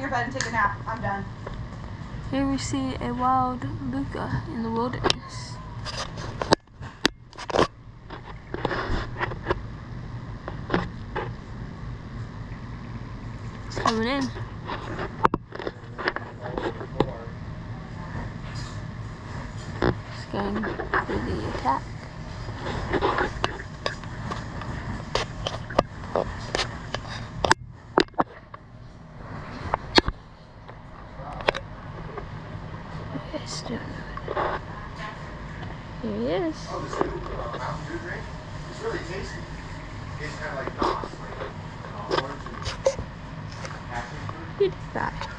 your bed and take a nap. I'm done. Here we see a wild Luca in the wilderness. It's coming in. It's going for the attack. Here he is. Oh, this new Mountain Dew drink? It's really tasty. It's kind of like NOS, like orange and passion fruit. He did that.